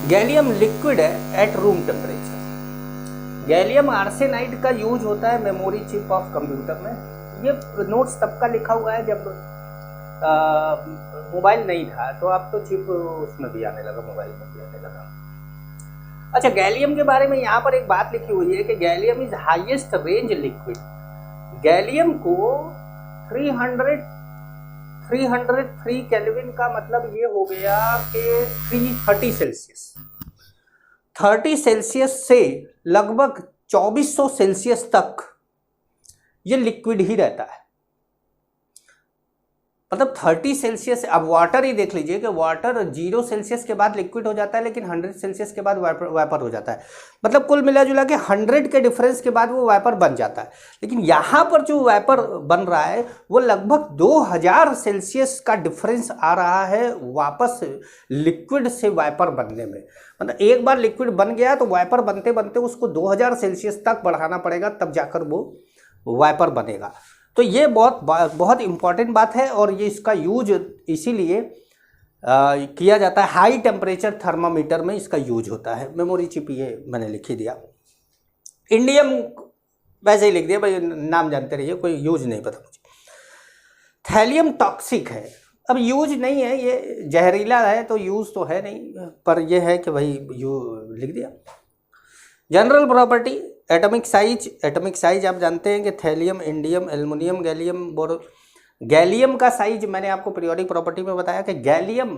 Gallium liquid है at room temperature. Gallium arsenide का use होता है मेमोरी चिप ऑफ कंप्यूटर में। ये नोट्स तब का लिखा हुआ है जब मोबाइल नहीं था, तो अब तो चिप उसमें भी आने लगा, मोबाइल में भी आने लगा। अच्छा, गैलियम के बारे में यहाँ पर एक बात लिखी हुई है कि gallium is highest range liquid. Gallium को 303 केल्विन का मतलब ये हो गया कि 330 सेल्सियस, 30 सेल्सियस से लगभग 2400 सेल्सियस तक ये लिक्विड ही रहता है। मतलब 30 सेल्सियस। अब वाटर ही देख लीजिए कि वाटर 0 सेल्सियस के बाद लिक्विड हो जाता है, लेकिन 100 सेल्सियस के बाद वाइपर हो जाता है। मतलब कुल मिला जुला के 100 के डिफरेंस के बाद वो वाइपर बन जाता है। लेकिन यहाँ पर जो वाइपर बन रहा है वो लगभग 2000 सेल्सियस का डिफरेंस आ रहा है वापस लिक्विड से वाइपर बनने में। मतलब एक बार लिक्विड बन गया तो वाइपर बनते बनते उसको 2000 सेल्सियस तक बढ़ाना पड़ेगा, तब जाकर वो वाइपर बनेगा। तो ये बहुत इंपॉर्टेंट बात है, और ये इसका यूज इसीलिए किया जाता है। हाई टेम्परेचर थर्मामीटर में इसका यूज होता है। मेमोरी चिप ये मैंने लिख ही दिया। इंडियम वैसे ही लिख दिया भाई, नाम जानते रहिए, कोई यूज नहीं पता मुझे। थैलियम टॉक्सिक है। अब यूज नहीं है, ये जहरीला है तो यूज तो है नहीं, पर यह है कि भाई यू लिख दिया। जनरल प्रॉपर्टी, एटॉमिक साइज आप जानते हैं कि थैलियम, इंडियम, एल्युमिनियम, गैलियम, बोरो। गैलियम का साइज मैंने आपको पीरियोडिक प्रॉपर्टी में बताया कि गैलियम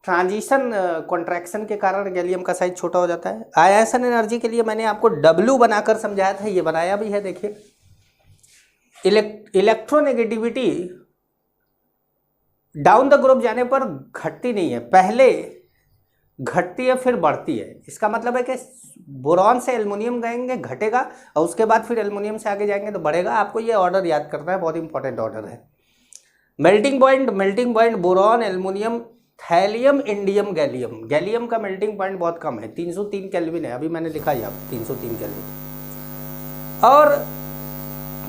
ट्रांजिशन कॉन्ट्रैक्शन के कारण गैलियम का साइज छोटा हो जाता है। आयसन एनर्जी के लिए मैंने आपको W बनाकर समझाया था, ये बनाया भी है, देखिए। इलेक्ट्रोनेगेटिविटी डाउन द ग्रुप जाने पर घटती नहीं है, पहले घटती है फिर बढ़ती है। इसका मतलब है कि बोरॉन से एल्युमिनियम जाएंगे घटेगा, और उसके बाद फिर एल्युमिनियम से आगे जाएंगे तो बढ़ेगा। आपको ये ऑर्डर याद करना है, बहुत इंपॉर्टेंट ऑर्डर है। Melting point boron, aluminium, thallium, indium, gallium. Gallium का मेल्टिंग पॉइंट बहुत कम है, 303 केल्विन है, अभी मैंने लिखा है 303 केल्विन। और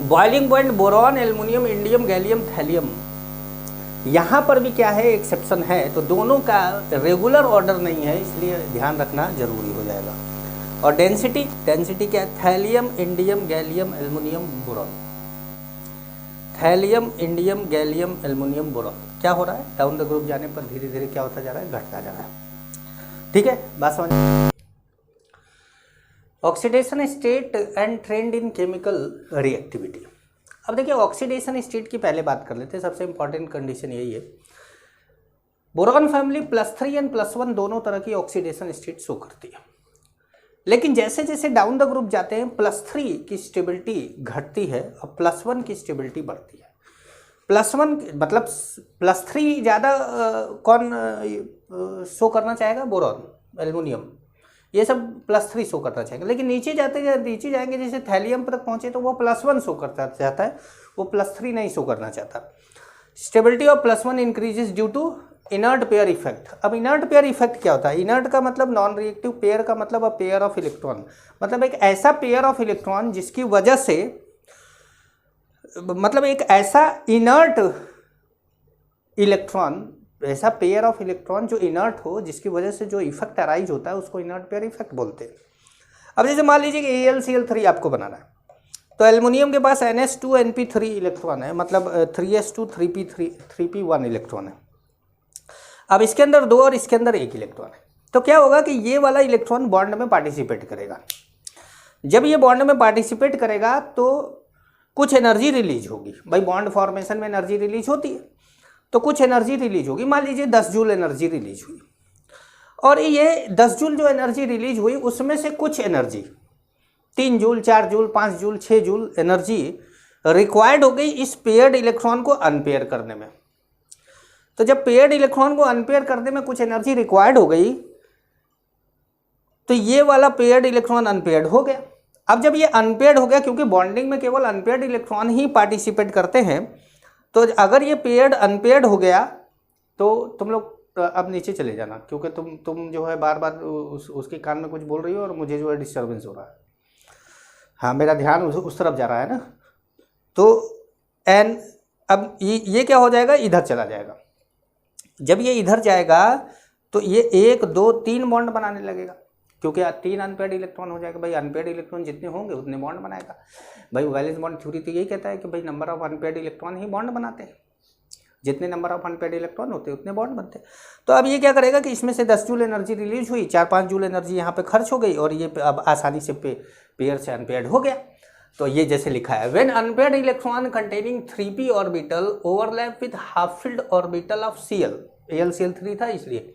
boiling point boron, aluminium, indium, gallium, thallium. यहाँ पर भी क्या है, एक्सेप्शन है, तो दोनों का रेगुलर ऑर्डर नहीं है, इसलिए ध्यान रखना जरूरी हो जाएगा। और डेंसिटी क्या है, thallium, indium, gallium, aluminium, boron. Thallium, indium, gallium, aluminium, boron. क्या हो रहा है, डाउन द ग्रुप जाने पर धीरे धीरे क्या होता जा रहा है, घटता जा रहा है। ठीक है, बात समझ। Oxidation state and trend in chemical reactivity. अब देखिए, ऑक्सीडेशन स्टेट की पहले बात कर लेते हैं। सबसे इंपॉर्टेंट कंडीशन यही है, बोरॉन फैमिली +3 एंड +1 दोनों तरह की ऑक्सीडेशन स्टेट शो करती है। लेकिन जैसे जैसे डाउन द ग्रुप जाते हैं, +3 की स्टेबिलिटी घटती है और +1 की स्टेबिलिटी बढ़ती है। +1 मतलब +3 ज़्यादा कौन शो करना चाहेगा, बोरॉन, एल्युमिनियम, ये सब +3 शो करना चाहेंगे। लेकिन नीचे जाएंगे जैसे थैलियम तक पहुंचे तो वो +1 शो करता चाहता है, वो +3 नहीं शो करना चाहता। Stability of +1 increases due to inert pair effect. अब इनर्ट पेयर इफेक्ट क्या होता है, इनर्ट का मतलब नॉन रिएक्टिव, पेयर का मतलब अ पेयर ऑफ इलेक्ट्रॉन, मतलब एक ऐसा पेयर ऑफ इलेक्ट्रॉन जिसकी वजह से, मतलब एक ऐसा इनर्ट इलेक्ट्रॉन, ऐसा पेयर ऑफ इलेक्ट्रॉन जो इनर्ट हो, जिसकी वजह से जो इफेक्ट अराइज होता है उसको इनर्ट पेयर इफेक्ट बोलते हैं। अब जैसे मान लीजिए कि AlCl3 आपको बनाना है, तो एल्युमिनियम के पास NH2Np3 इलेक्ट्रॉन है, मतलब 3s2 3p1 इलेक्ट्रॉन है। अब इसके अंदर 2 और इसके अंदर 1 इलेक्ट्रॉन है, तो क्या होगा कि ये वाला इलेक्ट्रॉन बॉन्ड में पार्टिसिपेट करेगा। जब ये बॉन्ड में पार्टिसिपेट करेगा तो कुछ एनर्जी रिलीज होगी। भाई बॉन्ड फॉर्मेशन में एनर्जी रिलीज होती है, तो कुछ एनर्जी रिलीज होगी। मान लीजिए 10 जूल एनर्जी रिलीज हुई, और ये 10 जूल जो एनर्जी रिलीज हुई उसमें से कुछ energy 3 joule, 4 joule, 5 joule, 6 joule energy required हो गई इस पेयर्ड इलेक्ट्रॉन को अनपेयर करने में। तो जब पेयर्ड इलेक्ट्रॉन को अनपेयर करने में कुछ एनर्जी रिक्वायर्ड हो गई, तो ये वाला पेयर्ड इलेक्ट्रॉन अनपेयर्ड हो गया। अब जब ये अनपेयर्ड हो गया, क्योंकि बॉन्डिंग में केवल अनपेयर्ड इलेक्ट्रॉन ही पार्टिसिपेट करते हैं, तो अगर ये पेयर्ड अनपेयर्ड हो गया तो तुम लोग अब नीचे चले जाना, क्योंकि तुम जो है बार बार उसके कान में कुछ बोल रही हो और मुझे जो है डिस्टर्बेंस हो रहा है। हाँ, मेरा ध्यान उस तरफ जा रहा है ना। तो अब ये क्या हो जाएगा, इधर चला जाएगा। जब ये इधर जाएगा तो ये 1 2 3 बॉन्ड बनाने लगेगा, क्योंकि 3 अनपेयर्ड इलेक्ट्रॉन हो जाएगा। भाई अनपेयर्ड इलेक्ट्रॉन जितने होंगे उतने बॉन्ड बनाएगा। भाई वैलेंस बॉन्ड थ्योरी तो यही कहता है कि भाई number of unpaired electron he bond बनाते हैं, जितने नंबर ऑफ अनपेयर्ड इलेक्ट्रॉन होते हैं उतने बॉन्ड बनते हैं। तो अब ये क्या करेगा कि इसमें से 10 जूल एनर्जी रिलीज हुई, 4-5 जूल एनर्जी यहाँ पे खर्च हो गई और ये अब आसानी से पेयर से अनपेयर्ड हो गया। तो ये जैसे लिखा है, when unpaired electron containing 3p orbital overlap with half filled orbital of Cl, AlCl3 था इसलिए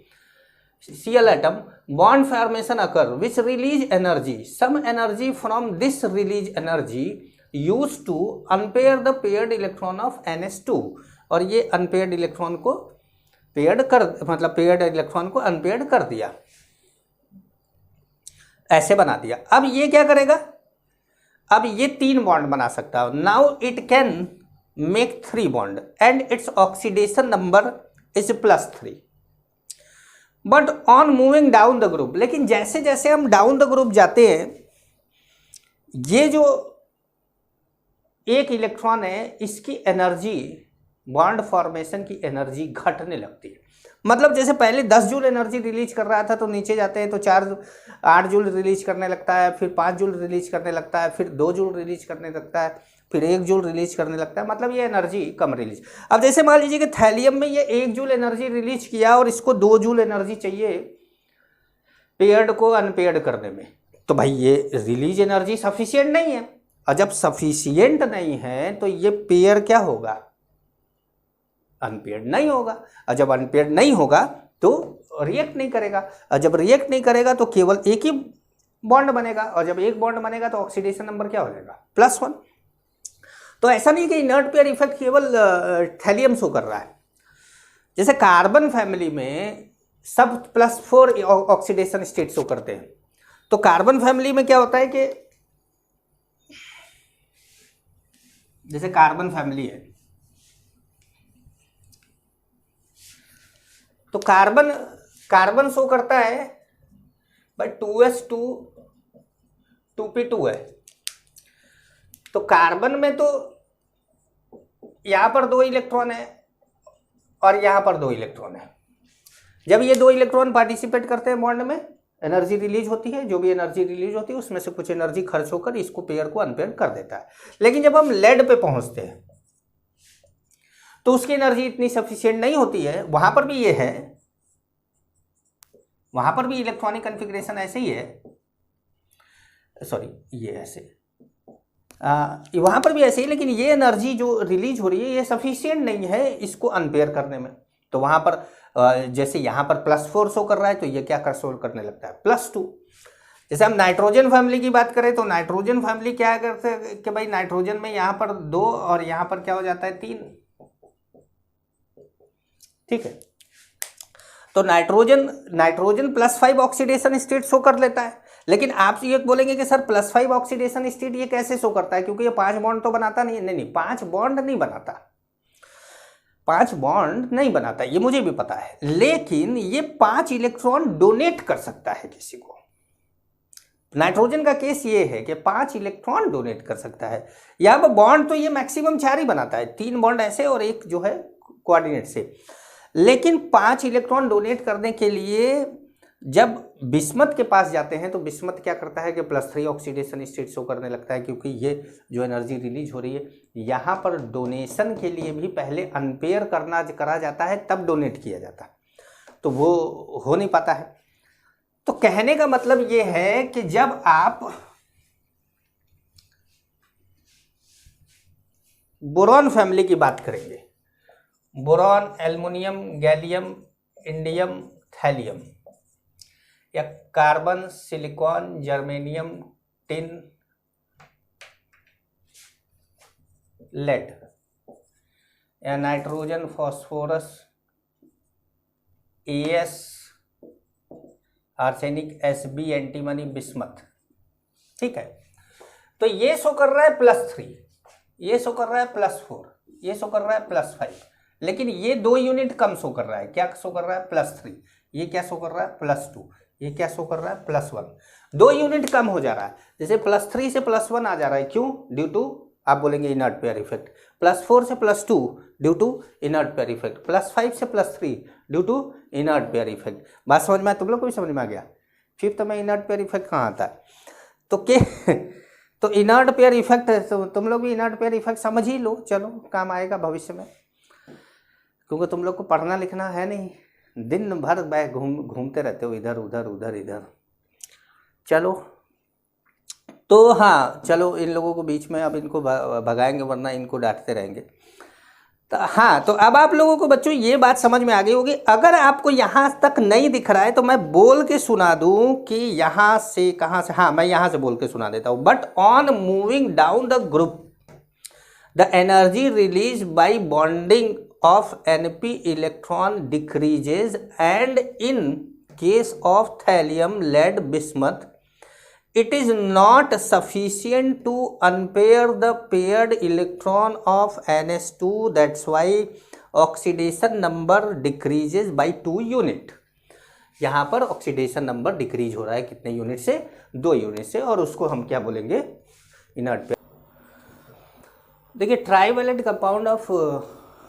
Cl atom, bond formation occur which release energy. Some energy from this release energy used to unpair the paired electron of NS2, और ये unpaired electron को paired कर, मतलब paired electron को unpaired कर दिया, ऐसे बना दिया। अब ये क्या करेगा, अब ये 3 बॉन्ड बना सकता है। Now it can make 3 bond and its oxidation number is +3, but on moving down the group, लेकिन जैसे जैसे हम डाउन द ग्रुप जाते हैं, ये जो एक इलेक्ट्रॉन है इसकी एनर्जी, बॉन्ड फॉर्मेशन की एनर्जी घटने लगती है। मतलब जैसे पहले 10 जूल एनर्जी रिलीज कर रहा था, तो नीचे जाते हैं तो 8 जूल रिलीज करने लगता है, फिर 5 जूल रिलीज करने लगता है, फिर 2 जूल रिलीज करने लगता है, फिर 1 जूल रिलीज करने लगता है। मतलब ये एनर्जी कम रिलीज। अब जैसे मान लीजिए कि थैलियम में ये 1 जूल एनर्जी रिलीज किया और इसको 2 जूल एनर्जी चाहिए पेयर्ड को अनपेयर्ड करने में, तो भाई ये रिलीज एनर्जी सफिशियंट नहीं है। और जब सफिशियंट नहीं है तो ये पेयर क्या होगा, अनपेयर्ड नहीं होगा। और जब अनपेयर्ड नहीं होगा तो रिएक्ट नहीं करेगा, और जब रिएक्ट नहीं करेगा तो केवल एक ही बॉन्ड बनेगा, और जब एक बॉन्ड बनेगा तो ऑक्सीडेशन नंबर क्या हो जाएगा, +1। तो ऐसा नहीं कि इनर्ट पेयर इफेक्ट केवल थैलियम शो कर रहा है। जैसे कार्बन फैमिली में सब +4 ऑक्सीडेशन स्टेट शो करते हैं। तो कार्बन फैमिली में क्या होता है कि जैसे कार्बन फैमिली है, तो कार्बन शो करता है भाई 2s2 2p2 है। तो कार्बन में तो यहां पर 2 इलेक्ट्रॉन है और यहां पर 2 इलेक्ट्रॉन है। जब ये 2 इलेक्ट्रॉन पार्टिसिपेट करते हैं बॉन्ड में, एनर्जी रिलीज होती है। जो भी एनर्जी रिलीज होती है उसमें से कुछ एनर्जी खर्च होकर इसको पेयर को अनपेयर कर देता है। लेकिन जब हम लेड पे पहुंचते हैं तो उसकी एनर्जी इतनी सफिशिएंट नहीं होती है। वहां पर भी ये है, वहां पर भी इलेक्ट्रॉनिक कॉन्फ़िगरेशन ऐसे ही है, सॉरी ये ऐसे, वहां पर भी ऐसे ही, लेकिन ये एनर्जी जो रिलीज हो रही है ये सफिशिएंट नहीं है इसको अनपेयर करने में। तो वहां पर जैसे यहाँ पर +4 शो कर रहा है तो ये क्या कर शो करने लगता है, +2। जैसे हम नाइट्रोजन फैमिली की बात करें तो नाइट्रोजन फैमिली क्या करते हैं कि भाई नाइट्रोजन में यहाँ पर 2 और यहाँ पर क्या हो जाता है 3, ठीक है। तो नाइट्रोजन +5 ऑक्सीडेशन स्टेट शो कर लेता है। लेकिन आप ये बोलेंगे कि सर +5 ऑक्सीडेशन स्टेट ये कैसे शो करता है, क्योंकि ये 5 बॉन्ड तो बनाता नहीं। नहीं, 5 बॉन्ड नहीं बनाता, 5 बॉन्ड नहीं बनाता, ये मुझे भी पता है। लेकिन ये 5 इलेक्ट्रॉन डोनेट कर सकता है किसी को। नाइट्रोजन का केस ये है कि 5 इलेक्ट्रॉन डोनेट कर सकता है। यहाँ पर बॉन्ड तो ये मैक्सिमम 4 ही बनाता है, 3 बॉन्ड ऐसे और एक जो है कोऑर्डिनेट से। लेकिन 5 इलेक्ट्रॉन डोनेट करने के लिए जब बिस्मथ के पास जाते हैं तो बिस्मथ क्या करता है कि +3 ऑक्सीडेशन स्टेट शो करने लगता है, क्योंकि ये जो एनर्जी रिलीज हो रही है यहाँ पर डोनेशन के लिए भी पहले अनपेयर करा जाता है, तब डोनेट किया जाता है, तो वो हो नहीं पाता है। तो कहने का मतलब ये है कि जब आप बोरॉन फैमिली की बात करेंगे, boron, aluminium, gallium, indium, thallium, या carbon, silicon, germanium, tin, lead, या nitrogen, phosphorus, As, arsenic, Sb, antimony, bismuth, ठीक है। तो ये शो कर रहा है +3, ये शो कर रहा है +4, ये शो कर रहा है +5, लेकिन ये 2 यूनिट कम शो कर रहा है। क्या शो कर रहा है, +3। ये क्या शो कर रहा है, +2। ये क्या शो कर रहा है, +1। 2 यूनिट कम हो जा रहा है। जैसे +3 से +1 आ जा रहा है, क्यों, ड्यू टू आप बोलेंगे इनर्ट पेयर इफेक्ट। +4 से +2 due to inert pair effect. +5 से +3 due to inert pair effect. बात समझ में, तुम लोग को भी समझ में आ गया। 5th में इनर्ट पेयर इफेक्ट कहाँ आता है? तो इनर्ट पेयर इफेक्ट है, तो तुम लोग भी इनर्ट पेयर इफेक्ट समझ ही लो, चलो काम आएगा भविष्य में, क्योंकि तुम लोग को पढ़ना लिखना है नहीं, दिन भर बैग घूमते रहते हो इधर उधर उधर इधर। चलो तो हाँ, चलो इन लोगों को बीच में अब इनको भगाएंगे, वरना इनको डांटते रहेंगे। तो हाँ, तो अब आप लोगों को बच्चों ये बात समझ में आ गई होगी। अगर आपको यहाँ तक नहीं दिख रहा है तो मैं बोल के सुना दूं कि यहाँ से कहाँ से। हाँ, मैं यहाँ से बोल के सुना देता हूँ। But on moving down the group the energy release by bonding of Np electron decreases, and in case of thallium, lead, bismuth, it is not sufficient to unpair the paired electron of NH2. That's why oxidation number decreases by 2 unit. यहाँ पर oxidation number decrease हो रहा है कितने unit से? 2 unit से, और उसको हम क्या बोलेंगे? Inert pair. देखिए, trivalent compound of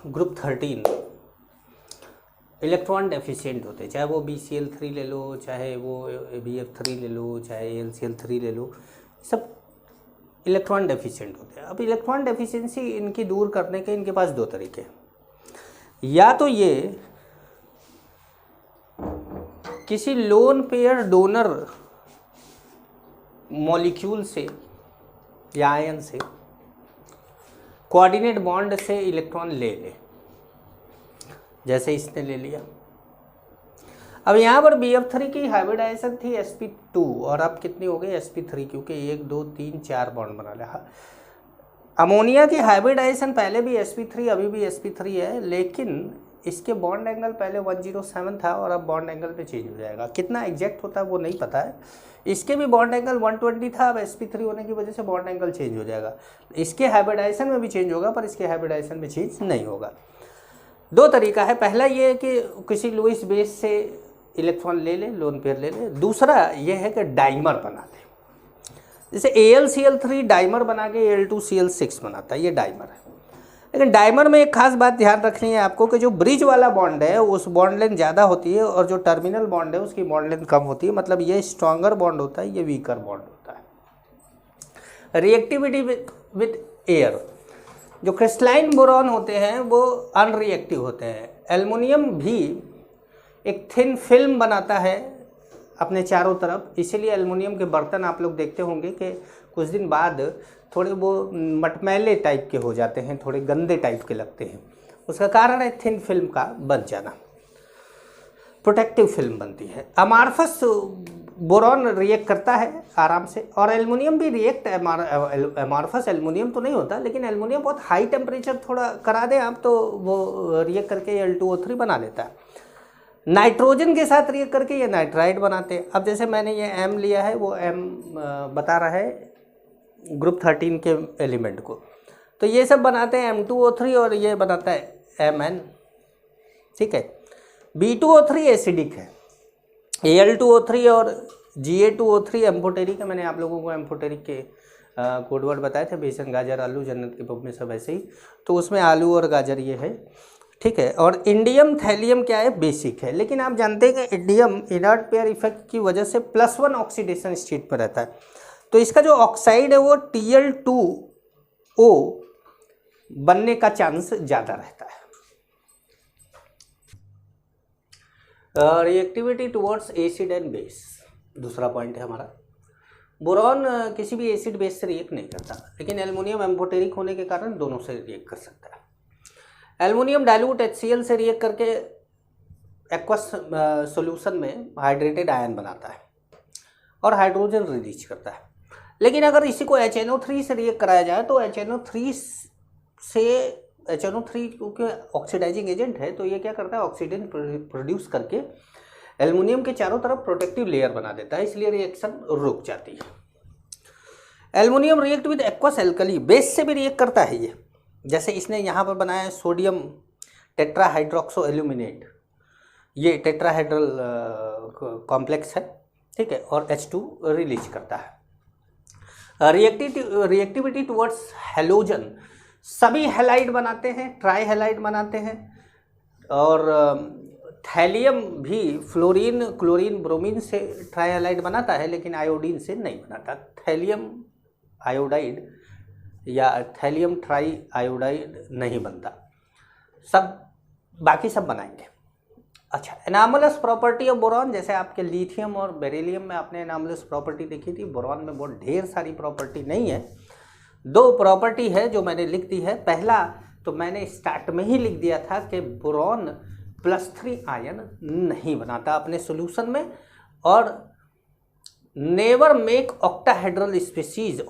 group 13 electron deficient होते हैं, चाहे वो BCl3 ले लो, चाहे वो BF3 ले लो, चाहे AlCl3 ले लो, सब इलेक्ट्रॉन डेफिशिएंट होते हैं। अब इलेक्ट्रॉन डेफिशिएंसी इनकी दूर करने के इनके पास 2 तरीके हैं। या तो ये किसी लोन पेयर डोनर मॉलिक्यूल से या आयन से कोऑर्डिनेट बॉन्ड से इलेक्ट्रॉन ले ले, जैसे इसने ले लिया। अब यहाँ पर BF3 की हाइब्रिडाइजेशन थी sp2, और अब कितनी हो गई? sp3, क्योंकि 1 2 3 4 बॉन्ड बना लिया। अमोनिया की हाइब्रिडाइजेशन पहले भी sp3, अभी भी sp3 है, लेकिन इसके बॉन्ड एंगल पहले 107 था और अब बॉन्ड एंगल पे चेंज हो जाएगा। कितना एग्जैक्ट होता है वो नहीं पता है। इसके भी बॉन्ड एंगल 120 था, अब sp3 होने की वजह से बॉन्ड एंगल चेंज हो जाएगा। इसके हाइब्रिडाइजेशन में भी चेंज होगा, पर इसके हाइब्रिडाइजेशन में चेंज नहीं होगा। 2 तरीका है। पहला ये है कि किसी लुईस बेस से इलेक्ट्रॉन ले ले, लोन पेयर ले ले। दूसरा ये है कि डाइमर बना दे, जैसे AlCl3 डाइमर बना के Al2Cl6 बनाता है, ये डाइमर है। लेकिन डाइमर में एक खास बात ध्यान रखनी है आपको कि जो ब्रिज वाला बॉन्ड है उस बॉन्ड लेंथ ज़्यादा होती है, और जो टर्मिनल बॉन्ड है उसकी बॉन्ड लेंथ कम होती है। मतलब ये स्ट्रॉन्गर बॉन्ड होता है, ये वीकर बॉन्ड होता है। रिएक्टिविटी विद एयर, जो क्रिस्टलाइन बोरॉन होते हैं वो अनरिएक्टिव होते हैं। एल्युमिनियम भी एक थिन फिल्म बनाता है अपने चारों तरफ, इसीलिए एल्युमिनियम के बर्तन आप लोग देखते होंगे कि कुछ दिन बाद थोड़े वो मटमैले टाइप के हो जाते हैं, थोड़े गंदे टाइप के लगते हैं। उसका कारण है थिन फिल्म का बन जाना, प्रोटेक्टिव फिल्म बनती है। अमार्फस बोरॉन रिएक्ट करता है आराम से, और एल्युमिनियम भी रिएक्ट, अमार्फस एल्युमिनियम तो नहीं होता, लेकिन एल्युमिनियम बहुत हाई टेम्परेचर थोड़ा करा दें आप तो वो रिएक्ट करके Al2O3 बना लेता है। नाइट्रोजन के साथ रिएक्ट करके ये नाइट्राइड बनाते हैं। अब जैसे मैंने ये M लिया है, वो M बता रहा है ग्रुप 13 के एलिमेंट को, तो ये सब बनाते हैं M2O3 और ये बनाता है Mn, ठीक है। B2O3 एसिडिक है, Al2O3 और Ga2O3 एम्फोटेरिक है। मैंने आप लोगों को एम्फोटेरिक के कोडवर्ड बताए थे, बेसन गाजर आलू, जन्नत के बुक में सब ऐसे ही, तो उसमें आलू और गाजर ये है, ठीक है। और इंडियम थैलियम क्या है? बेसिक है। लेकिन आप जानते हैं कि इंडियम इनर्ट पेयर इफेक्ट की वजह से +1 ऑक्सीडेशन स्टेट पर रहता है, तो इसका जो ऑक्साइड है वो Tl2O बनने का चांस ज़्यादा रहता है। Reactivity towards acid and base, दूसरा पॉइंट है हमारा। बोरॉन किसी भी एसिड बेस से रिएक्ट नहीं करता, लेकिन एल्युमिनियम एम्फोटेरिक होने के कारण दोनों से रिएक्ट कर सकता है। एल्युमिनियम डाइल्यूट HCl से रिएक्ट करके एक्वस सॉल्यूशन में हाइड्रेटेड आयन बनाता है और हाइड्रोजन रिलीज करता है। लेकिन अगर इसी को HNO3 से रिएक्ट कराया जाए तो HNO3 क्योंकि ऑक्सीडाइजिंग एजेंट है, तो ये क्या करता है? ऑक्सीडेंट प्रोड्यूस करके एल्युमिनियम के चारों तरफ प्रोटेक्टिव लेयर बना देता है, इसलिए रिएक्शन रुक जाती है। Aluminium react with aqueous alkali, base से भी रिएक्ट करता है ये, जैसे इसने यहाँ पर बनाया है सोडियम टेट्राहाइड्रोक्सो एल्यूमिनेट, ये टेट्राहाइड्रल कॉम्प्लेक्स है, ठीक है, और H2 रिलीज करता है। रिएक्टिविटी टुवर्ड्स हैलोजन, सभी हैलाइड बनाते हैं, ट्राई हैलाइड बनाते हैं। और थैलियम भी फ्लोरीन, क्लोरीन, ब्रोमीन से ट्राई हैलाइड बनाता है, लेकिन आयोडीन से नहीं बनाता। थैलियम आयोडाइड या थैलियम ट्राई आयोडाइड नहीं बनता, सब बाकी सब बनाएंगे। अच्छा, एनामलस प्रॉपर्टी ऑफ बोरॉन, जैसे आपके लिथियम और बेरिलियम में आपने एनामलस प्रॉपर्टी देखी थी, बोरॉन में बहुत ढेर सारी प्रॉपर्टी नहीं है। 2 प्रॉपर्टी है जो मैंने लिख दी है। पहला तो मैंने स्टार्ट में ही लिख दिया था कि बोरॉन +3 आयन नहीं बनाता अपने सॉल्यूशन में, और नेवर मेक ऑक्टाहेड्रल स्पीसीज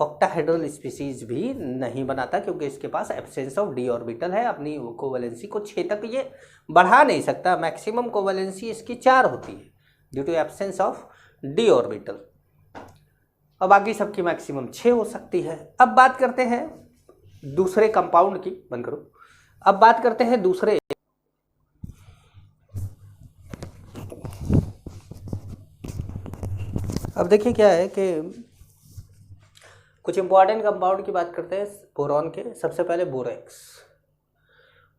भी नहीं बनाता, क्योंकि इसके पास एब्सेंस ऑफ डी ऑर्बिटल है। अपनी कोवैलेंसी को 6 तक ये बढ़ा नहीं सकता, मैक्सिमम कोवैलेंसी इसकी 4 होती है due to absence of d orbital, और बाकी सबकी मैक्सिमम 6 हो सकती है। अब बात करते हैं दूसरे कंपाउंड की, बंद करो। अब बात करते हैं दूसरे, अब देखिए क्या है कि कुछ इंपॉर्टेंट कंपाउंड की बात करते हैं बोरॉन के। सबसे पहले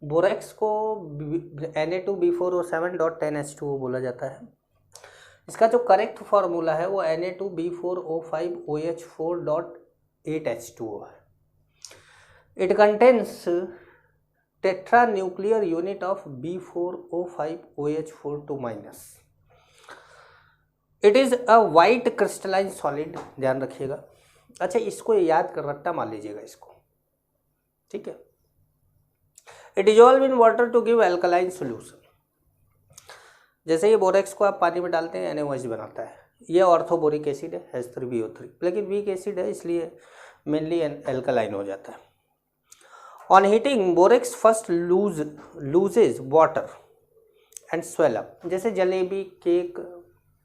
बोरेक्स को Na2B4O7.10H2O बोला जाता है। इसका जो करेक्ट फार्मूला है वो Na2B4O5OH4.8H2O है। It contains tetra nuclear unit of B4O5OH4 -। It is a white crystalline solid, ध्यान रखिएगा। अच्छा, इसको याद कर रट्टा मान लीजिएगा इसको, ठीक है। It dissolve in water to give alkaline solution. जैसे ये बोरेक्स को आप पानी में डालते हैं NaOH बनाता है। ये ऑर्थोबोरिक एसिड है H3BO3, लेकिन वीक एसिड है इसलिए मेनली एल्कलाइन हो जाता है। On heating borax first loses water and swell up. जैसे जलेबी, केक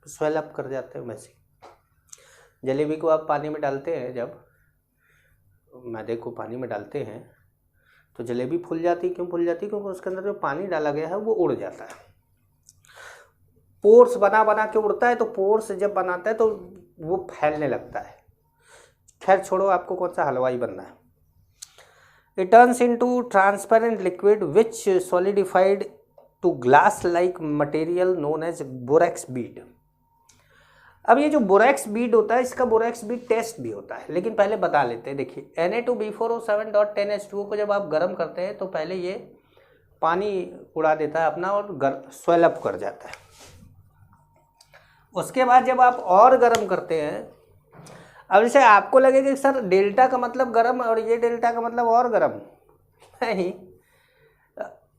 स्वेल अप कर जाते हैं, वैसे जलेबी को आप पानी में डालते हैं, जब मैदे को पानी में डालते हैं तो जलेबी फूल जाती है। क्यों फूल जाती है? क्योंकि उसके अंदर जो पानी डाला गया है वो उड़ जाता है। पोर्स बना के उड़ता है, तो पोर्स जब बनाता है तो वो फैलने लगता है। खैर छोड़ो, आपको कौन सा हलवाई बनना है। It turns into transparent liquid which solidified to glass like material known as borax bead. अब ये जो बोरेक्स बीड होता है, इसका बोरेक्स बीड टेस्ट भी होता है, लेकिन पहले बता लेते हैं। देखिए Na2B4O7.10H2O को जब आप गर्म करते हैं तो पहले ये पानी उड़ा देता है अपना और स्वेल अप कर जाता है। उसके बाद जब आप और गर्म करते हैं, अब जैसे आपको लगेगा कि सर डेल्टा का मतलब गर्म और ये डेल्टा का मतलब और गर्म, नहीं।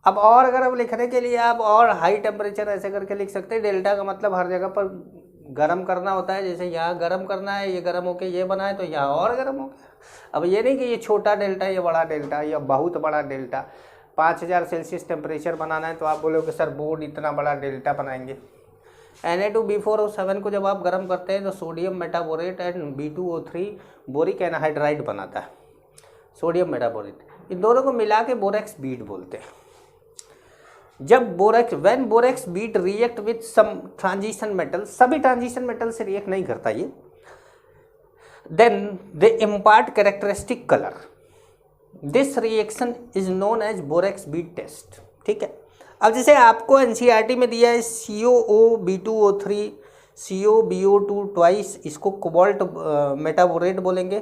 अब और गर्म लिखने के लिए आप और हाई टेम्परेचर ऐसे करके लिख सकते हैं। डेल्टा का मतलब हर जगह पर गर्म करना होता है। जैसे यहाँ गर्म करना है, ये गर्म होके ये बना है तो यहाँ और गर्म हो गया। अब ये नहीं कि ये छोटा डेल्टा, ये बड़ा डेल्टा, या बहुत बड़ा डेल्टा। 5000 सेल्सियस टेम्परेचर बनाना है तो आप बोलोगे सर बोर्ड इतना बड़ा डेल्टा बनाएंगे। Na2B4O7 को जब आप गर्म करते हैं तो sodium metaborate and B2O3 boric anhydride बनाता है, सोडियम मेटाबोरेट। इन दोनों को मिला के बोरेक्स बीड बोलते हैं। जब when borax bead react with some transition metal, सभी ट्रांजिशन मेटल से रिएक्ट नहीं करता ये, then they impart characteristic colour. This reaction is known as borax bead test, ठीक है। अब जैसे आपको NCERT में दिया है COOB2O3 COBO2 ट्वाइस, इसको कोबाल्ट मेटाबोरेट बोलेंगे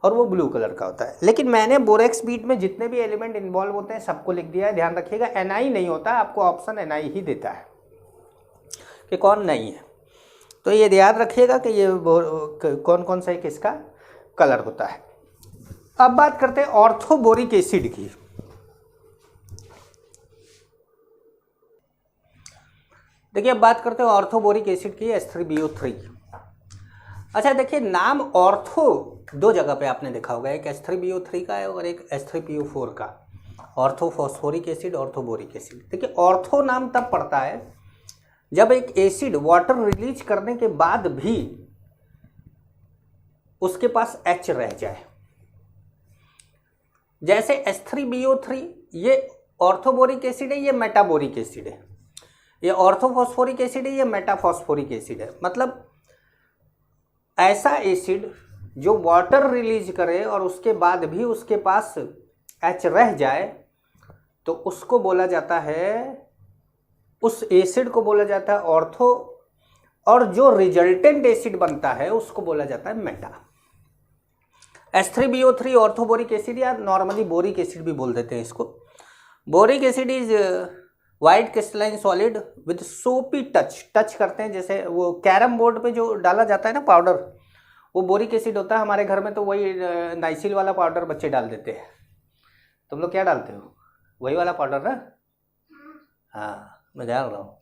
और वो ब्लू कलर का होता है। लेकिन मैंने बोरेक्स बीड में जितने भी एलिमेंट इन्वॉल्व होते हैं सबको लिख दिया है। ध्यान रखिएगा Na नहीं होता, आपको ऑप्शन Na ही देता है कि कौन नहीं है। तो ये याद रखिएगा कि ये कौन कौन सा किसका कलर होता है। अब बात करते हैं ऑर्थोबोरिक एसिड की। देखिए अब बात करते हैं ऑर्थोबोरिक एसिड की, H3BO3। अच्छा देखिए, नाम ऑर्थो 2 जगह पे आपने देखा होगा, एक H3BO3 का है और एक H3PO4 का। Ortho phosphoric acid, orthoboric acid. देखिए ऑर्थो नाम तब पड़ता है जब एक एसिड वाटर रिलीज करने के बाद भी उसके पास H रह जाए। जैसे H3BO3 ये ऑर्थोबोरिक एसिड है, ये मेटाबोरिक एसिड है। ये ऑर्थोफॉस्फोरिक एसिड है, ये मेटाफॉस्फोरिक एसिड है। मतलब ऐसा एसिड जो वाटर रिलीज करे और उसके बाद भी उसके पास H रह जाए तो उसको बोला जाता है, उस एसिड को बोला जाता है ऑर्थो, और जो रिजल्टेंट एसिड बनता है उसको बोला जाता है मेटा। H3BO3 ऑर्थोबोरिक एसिड या नॉर्मली बोरिक एसिड भी बोल देते हैं इसको। Boric acid is white crystalline solid with सोपी टच करते हैं, जैसे वो कैरम बोर्ड पे जो डाला जाता है ना पाउडर, वो बोरिक एसिड होता है। हमारे घर में तो वही नाइसिल वाला पाउडर बच्चे डाल देते हैं। तुम लोग क्या डालते हो? वही वाला पाउडर ना? हाँ, मैं जान रहा हूँ,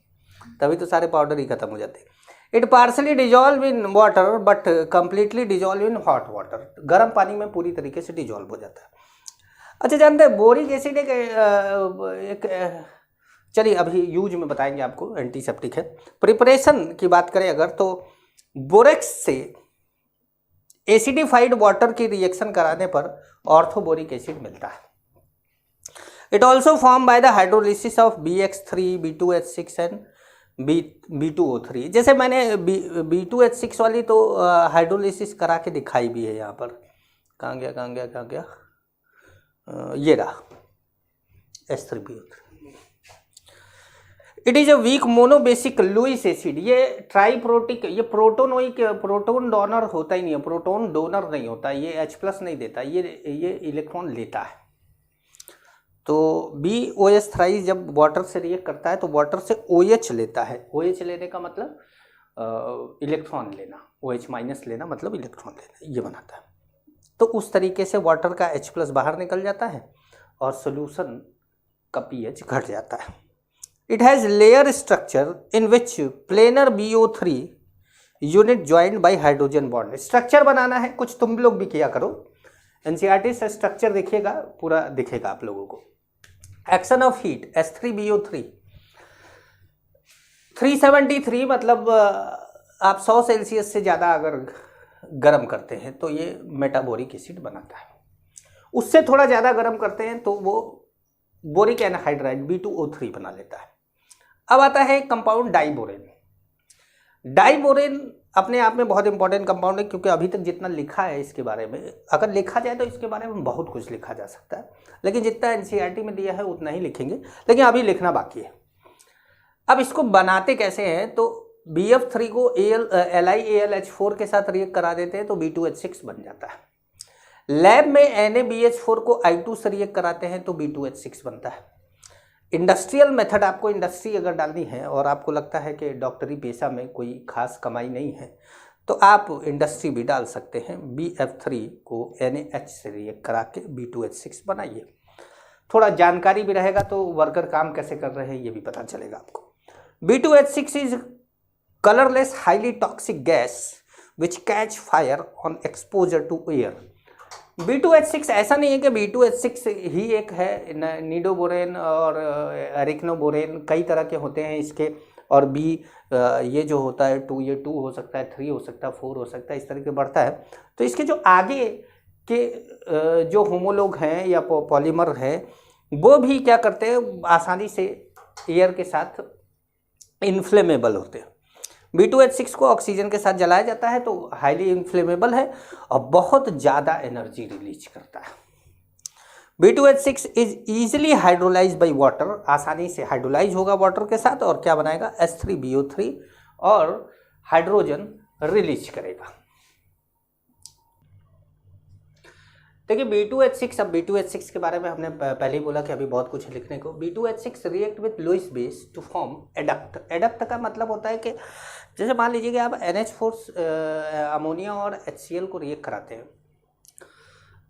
तभी तो सारे पाउडर ही खत्म हो जाते हैं। It partially dissolve in water but completely dissolve in hot water. गर्म पानी में पूरी तरीके से डिजॉल्व हो जाता है। अच्छा, जानते हैं बोरिक एसिड एक चलिए अभी यूज में बताएंगे आपको, एंटीसेप्टिक है। प्रिपरेशन की बात करें अगर तो बोरेक्स से एसिडिफाइड वाटर की रिएक्शन कराने पर ऑर्थोबोरिक एसिड मिलता है। It also form by the hydrolysis of BX3, B2H6 and B2O3। जैसे मैंने B2H6 वाली तो हाइड्रोलिसिस करा के दिखाई भी है यहाँ पर। कहाँ गया ये रहा H3BO3। It is a weak monobasic Lewis acid. ये ट्राईप्रोटिक, ये प्रोटोन डोनर होता ही नहीं है, प्रोटोन डोनर नहीं होता, ये H+ नहीं देता, ये इलेक्ट्रॉन लेता है। तो BOH थ्राइस जब वाटर से रिएक्ट करता है तो वाटर से OH लेता है। OH लेने का मतलब इलेक्ट्रॉन लेना, OH- लेना मतलब इलेक्ट्रॉन लेना, ये बनाता है। तो उस तरीके से वाटर का H+ बाहर निकल जाता है और सोल्यूशन का pH घट जाता है। It has layer structure in which planar BO3 unit joined by hydrogen bond. Structure बनाना है, कुछ तुम लोग भी किया करो, NCERT से स्ट्रक्चर देखिएगा, पूरा दिखेगा आप लोगों को। एक्शन ऑफ हीट H3BO3 373, मतलब आप 100 सेल्सियस से ज़्यादा अगर गर्म करते हैं तो ये मेटाबोरिक एसिड बनाता है। उससे थोड़ा ज़्यादा गर्म करते हैं तो वो बोरिक एनहाइड्राइड B2O3 बना लेता है। अब आता है कंपाउंड डाइबोरेन। डाइबोरेन अपने आप में बहुत इंपॉर्टेंट कंपाउंड है, क्योंकि अभी तक जितना लिखा है इसके बारे में, अगर लिखा जाए तो इसके बारे में बहुत कुछ लिखा जा सकता है, लेकिन जितना NCERT में दिया है उतना ही लिखेंगे, लेकिन अभी लिखना बाकी है। अब इसको बनाते कैसे हैं, तो BF3 को LiAlH4 के साथ रिएक्ट करा देते हैं तो B2H6 बन जाता है। लैब में NaBH4 को I2 से रिएक्ट कराते हैं तो B2H6 बनता है। इंडस्ट्रियल मेथड, आपको इंडस्ट्री अगर डालनी है और आपको लगता है कि डॉक्टरी पेशा में कोई खास कमाई नहीं है तो आप इंडस्ट्री भी डाल सकते हैं। BF3 को NaH से रिएक्ट करा के B2H6 बनाइए। थोड़ा जानकारी भी रहेगा तो वर्कर काम कैसे कर रहे हैं ये भी पता चलेगा आपको। B2H6 is colourless highly toxic gas which catch fire on exposure to air. B2H6 ऐसा नहीं है कि B2H6 ही एक है, निडोबोरेन और एरिक्नोबोरेन कई तरह के होते हैं इसके, और ये जो होता है 2, ये 2 हो सकता है, 3 हो सकता है, 4 हो सकता है, इस तरह के बढ़ता है। तो इसके जो आगे के जो होमोलोग हैं या पॉलीमर हैं वो भी क्या करते हैं, आसानी से एयर के साथ इन्फ्लेमेबल होते हैं। B2H6 को ऑक्सीजन के साथ जलाया जाता है तो हाईली इन्फ्लेमेबल है और बहुत ज़्यादा एनर्जी रिलीज करता है। B2H6 is easily hydrolyse by water, आसानी से हाइड्रोलाइज होगा वाटर के साथ और क्या बनाएगा, H3BO3 और हाइड्रोजन रिलीज करेगा। देखिए B2H6, अब B2H6 के बारे में हमने पहले ही बोला कि अभी बहुत कुछ लिखने को। B2H6 react with Lewis base to form adduct. Adduct का मतलब होता है कि जैसे मान लीजिए कि आप NH4 अमोनिया और HCl को रिएक्ट कराते हैं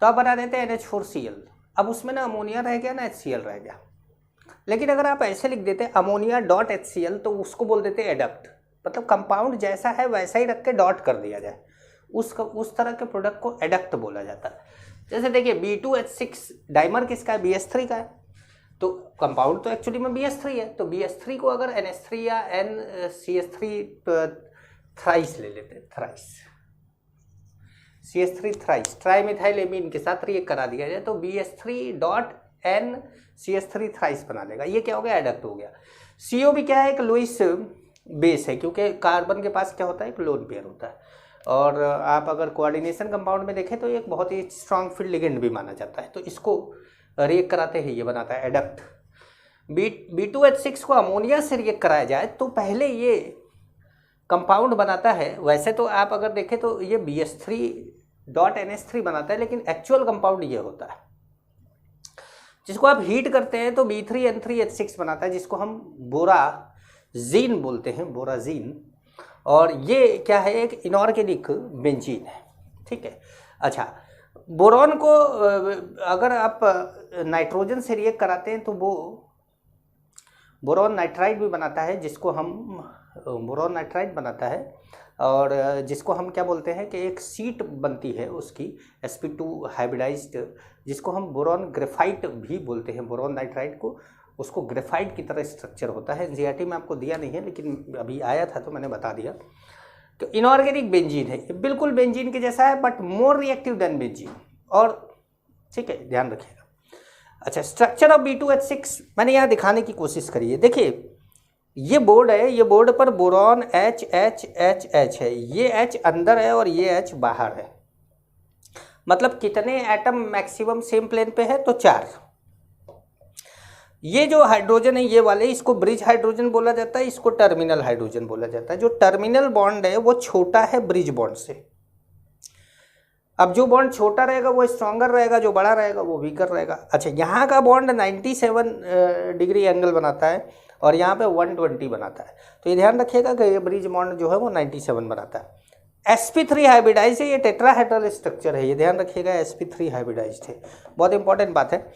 तो आप बना देते हैं NH4Cl। अब उसमें ना अमोनिया रह गया ना HCl रह गया, लेकिन अगर आप ऐसे लिख देते हैं अमोनिया.HCl तो उसको बोल देते हैं एडक्ट। मतलब कंपाउंड जैसा है वैसा ही रख के डॉट कर दिया जाए, उस तरह के प्रोडक्ट को एडक्ट बोला जाता है। जैसे देखिए B2H6 डाइमर किसका है, BH3 का है, तो कंपाउंड तो एक्चुअली में BH3 है, तो BH3 को अगर NH3 या NCH3 थ्राइस ले लेते हैं, thrice CH3 thrice trimethyl amine के साथ रिएक्ट करा दिया जाए तो BH3.NCH3 थ्राइस बना लेगा। ये क्या हो गया, एडक्ट हो गया। CO भी क्या है, एक लुईस बेस है, क्योंकि कार्बन के पास क्या होता है, एक लोन पेयर होता है। और आप अगर कोऑर्डिनेशन कंपाउंड में देखें तो एक बहुत ही स्ट्रांग फील्ड लिगेंड भी माना जाता है, तो इसको रिएक्ट कराते हैं, ये बनाता है एडक्ट। B2H6 को अमोनिया से रिएक्ट कराया जाए तो पहले ये कंपाउंड बनाता है। वैसे तो आप अगर देखें तो ये BH3.NH3 बनाता है, लेकिन एक्चुअल कंपाउंड ये होता है। जिसको आप हीट करते हैं तो B3N3H6 बनाता है, जिसको हम बोराजीन बोलते हैं, बोराजीन। और ये क्या है, एक इनऑर्गेनिक बेंजीन है, ठीक है। अच्छा, बोरॉन को अगर आप नाइट्रोजन से रिएक्ट कराते हैं तो वो बोरॉन नाइट्राइड भी बनाता है, जिसको हम बोरॉन नाइट्राइड बनाता है। और जिसको हम क्या बोलते हैं कि एक सीट बनती है उसकी sp2 हाइब्रिडाइज्ड, जिसको हम बोरॉन ग्रेफाइट भी बोलते हैं। बोरॉन नाइट्राइड को, उसको ग्रेफाइट की तरह स्ट्रक्चर होता है। एनसीईआरटी में आपको दिया नहीं है, लेकिन अभी आया था तो मैंने बता दिया। तो इनऑर्गेनिक बेंजीन है, ये बिल्कुल बेंजीन के जैसा है but more reactive than benzene, और ठीक है, ध्यान रखिएगा। अच्छा, स्ट्रक्चर ऑफ B2H6 मैंने यहाँ दिखाने की कोशिश करी है। देखिए ये बोर्ड है, ये बोर्ड पर बोरॉन H है, ये H अंदर है और ये H बाहर है। मतलब कितने एटम मैक्सिमम सेम प्लेन पे है, तो 4। ये जो हाइड्रोजन है ये वाले, इसको ब्रिज हाइड्रोजन बोला जाता है, इसको टर्मिनल हाइड्रोजन बोला जाता है। जो टर्मिनल बॉन्ड है वो छोटा है ब्रिज बॉन्ड से। अब जो बॉन्ड छोटा रहेगा वो स्ट्रॉन्गर रहेगा, जो बड़ा रहेगा वो वीकर रहेगा। अच्छा, यहाँ का बॉन्ड 97 डिग्री एंगल बनाता है और यहाँ पे 120 बनाता है। तो ये ध्यान रखिएगा कि ये ब्रिज बॉन्ड जो है वो 97 बनाता है। sp3 हाइब्रिडाइज है, ये टेट्राहेड्रल स्ट्रक्चर है, ये ध्यान रखिएगा, sp3 हाइब्रिडाइज है, बहुत इंपॉर्टेंट बात है।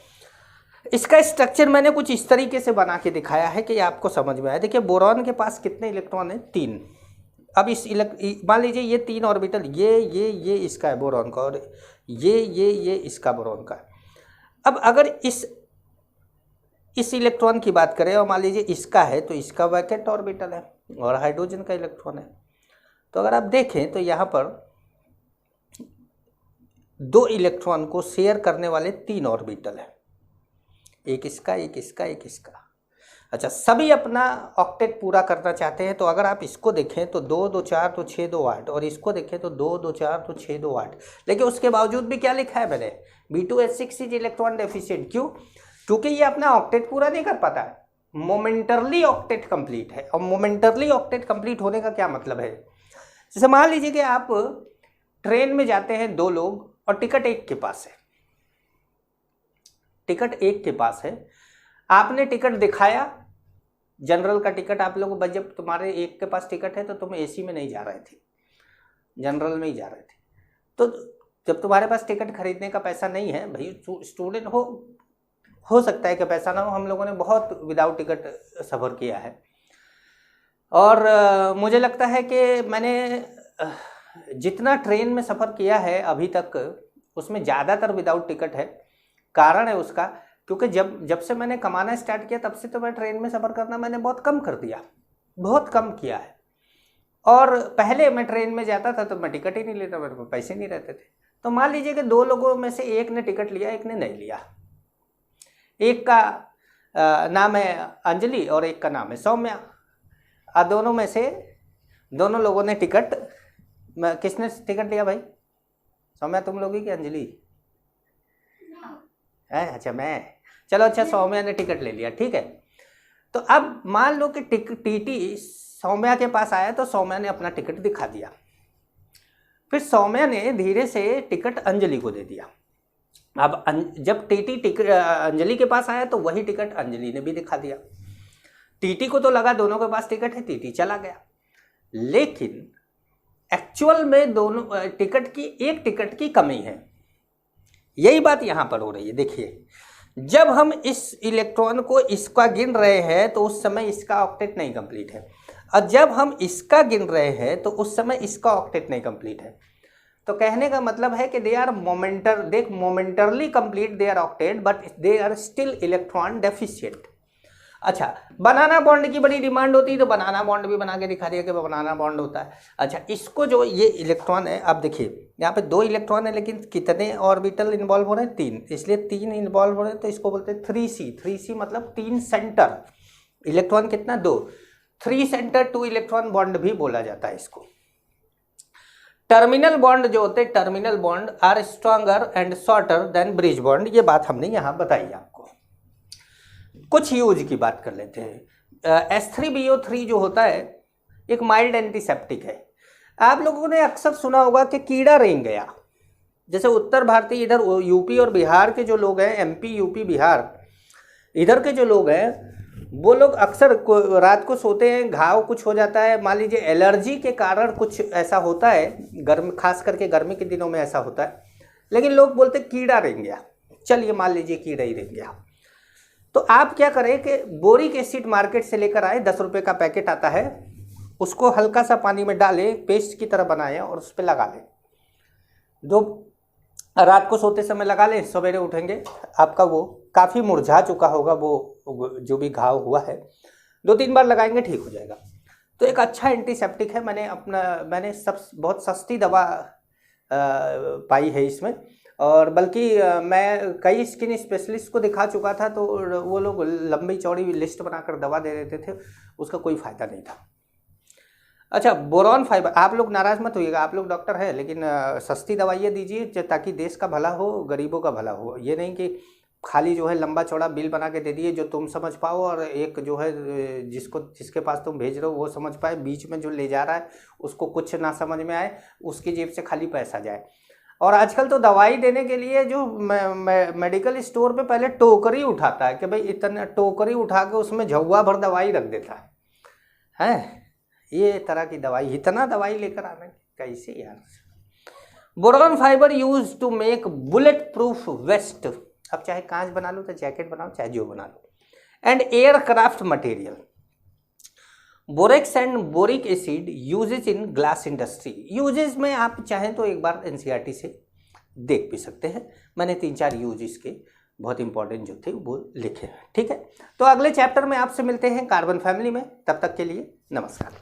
इसका स्ट्रक्चर मैंने कुछ इस तरीके से बना के दिखाया है कि आपको समझ में आए। देखिए बोरॉन के पास कितने इलेक्ट्रॉन है, 3। अब इस मान लीजिए ये 3 ऑर्बिटल, ये इसका है बोरॉन का, और ये इसका बोरॉन का। अब अगर इस इलेक्ट्रॉन की बात करें और मान लीजिए इसका है, तो इसका वैकेंट ऑर्बिटल है और हाइड्रोजन का इलेक्ट्रॉन है। तो अगर आप देखें तो यहाँ पर 2 इलेक्ट्रॉन को शेयर करने वाले 3 ऑर्बिटल है, एक इसका, एक इसका, एक इसका। अच्छा, सभी अपना ऑक्टेट पूरा करना चाहते हैं। तो अगर आप इसको देखें तो 2 2 4 तो 6 2 8, और इसको देखें तो 2 2 4 तो 6 2 8। लेकिन उसके बावजूद भी क्या लिखा है मैंने, B2H6 इज इलेक्ट्रॉन डेफिशिएंट। क्यों? क्योंकि ये अपना ऑक्टेट पूरा नहीं कर पाता है, मोमेंटरली ऑक्टेट कंप्लीट है। और मोमेंटरली ऑक्टेट कंप्लीट होने का क्या मतलब है, जैसे मान लीजिए कि आप ट्रेन में जाते हैं 2 लोग और टिकट एक के पास है, टिकट एक के पास है, आपने टिकट दिखाया, जनरल का टिकट आप लोगों को, जब तुम्हारे एक के पास टिकट है तो तुम एसी में नहीं जा रहे थे, जनरल में ही जा रहे थे। तो जब तुम्हारे पास टिकट खरीदने का पैसा नहीं है, भाई स्टूडेंट हो सकता है कि पैसा ना हो, हम लोगों ने बहुत विदाउट टिकट सफ़र किया है। और मुझे लगता है कि मैंने जितना ट्रेन में सफ़र किया है अभी तक, उसमें ज़्यादातर विदाउट टिकट है। कारण है उसका, क्योंकि जब से मैंने कमाना स्टार्ट किया तब से तो मैं ट्रेन में सफ़र करना मैंने बहुत कम कर दिया, बहुत कम किया है। और पहले मैं ट्रेन में जाता था तो मैं टिकट ही नहीं लेता, मेरे पास पैसे नहीं रहते थे। तो मान लीजिए कि 2 लोगों में से एक ने टिकट लिया, एक ने नहीं लिया। एक का नाम है अंजलि और एक का नाम है सौम्या। दोनों में से दोनों लोगों ने टिकट, किसने टिकट लिया भाई? सौम्या तुम लोगी कि अंजलि? अच्छा मैं, चलो अच्छा, सौम्या ने टिकट ले लिया, ठीक है। तो अब मान लो कि टीटी सौम्या के पास आया तो सौम्या ने अपना टिकट दिखा दिया, फिर सौम्या ने धीरे से टिकट अंजलि को दे दिया। अब जब टीटी अंजलि के पास आया तो वही टिकट अंजलि ने भी दिखा दिया। टीटी को तो लगा दोनों के पास टिकट है, टीटी चला गया। लेकिन एक्चुअल में दोनों एक टिकट की कमी है। यही बात यहाँ पर हो रही है। देखिए, जब हम इस इलेक्ट्रॉन को इसका गिन रहे हैं तो उस समय इसका ऑक्टेट नहीं कंप्लीट है, और जब हम इसका गिन रहे हैं तो उस समय इसका ऑक्टेट नहीं कंप्लीट है। तो कहने का मतलब है कि they are momentarily complete their octet but they are still electron deficient. अच्छा, बनाना बॉन्ड की बड़ी डिमांड होती है, तो बनाना बॉन्ड भी बना के दिखा दिया कि बनाना बॉन्ड होता है। अच्छा, इसको जो ये इलेक्ट्रॉन है, आप देखिए यहाँ पे 2 इलेक्ट्रॉन है, लेकिन कितने ऑर्बिटल इन्वॉल्व हो रहे हैं? 3, इसलिए 3 इन्वॉल्व हो रहे हैं, तो इसको बोलते हैं 3C। 3C मतलब 3 सेंटर। इलेक्ट्रॉन कितना? 2। 3 सेंटर 2 इलेक्ट्रॉन बॉन्ड भी बोला जाता है इसको। टर्मिनल बॉन्ड जो होते हैं, terminal bond are stronger and shorter than bridge bond, ये बात हमने यहाँ बताई आपको। कुछ यूज की बात कर लेते हैं। H3BO3 जो होता है एक माइल्ड एंटीसेप्टिक है। आप लोगों ने अक्सर सुना होगा कि कीड़ा रेंग गया, जैसे उत्तर भारतीय इधर यूपी और बिहार के जो लोग हैं, एमपी यूपी बिहार इधर के जो लोग हैं, वो लोग अक्सर रात को सोते हैं, घाव कुछ हो जाता है, मान लीजिए एलर्जी के कारण कुछ ऐसा होता है, गर्म खास करके गर्मी के दिनों में ऐसा होता है, लेकिन लोग बोलते कीड़ा रेंग गया। चलिए मान लीजिए कीड़ा ही रेंग गया, तो आप क्या करें कि बोरिक एसिड मार्केट से लेकर आए, 10 रुपये का पैकेट आता है, उसको हल्का सा पानी में डालें, पेस्ट की तरह बनाएं और उस पर लगा लें। जो रात को सोते समय लगा लें, सवेरे उठेंगे आपका वो काफ़ी मुरझा चुका होगा, वो जो भी घाव हुआ है, 2-3 बार लगाएंगे ठीक हो जाएगा। तो एक अच्छा एंटीसेप्टिक है। मैंने बहुत सस्ती दवा पाई है इसमें, और बल्कि मैं कई स्किन स्पेशलिस्ट को दिखा चुका था, तो वो लोग लंबी चौड़ी लिस्ट बनाकर दवा दे देते थे, उसका कोई फ़ायदा नहीं था। अच्छा, बोरॉन फाइबर, आप लोग नाराज़ मत होइएगा, आप लोग डॉक्टर हैं, लेकिन सस्ती दवाइयाँ दीजिए ताकि देश का भला हो, गरीबों का भला हो। ये नहीं कि खाली जो है लंबा चौड़ा बिल बना के दे दिए जो तुम समझ पाओ, और एक जो है जिसके पास तुम भेज रहे हो वो समझ पाए, बीच में जो ले जा रहा है उसको कुछ ना समझ में आए, उसकी जेब से खाली पैसा जाए। और आजकल तो दवाई देने के लिए जो मेडिकल स्टोर पे पहले टोकरी उठाता है कि भाई इतना टोकरी उठा के उसमें झौवा भर दवाई रख देता है। ये तरह की दवाई, इतना दवाई लेकर आना कैसे यार। Boron fibre use to make bullet proof vest, अब चाहे कांच बना लो, चाहे जैकेट बनाओ, चाहे जो बना लो, and aircraft material. Borax and boric acid uses in glass industry. Uses में आप चाहें तो एक बार NCERT से देख भी सकते हैं, मैंने 3-4 यूज इसके बहुत इंपॉर्टेंट जो थे वो लिखे हैं। ठीक है, तो अगले चैप्टर में आपसे मिलते हैं कार्बन फैमिली में, तब तक के लिए नमस्कार।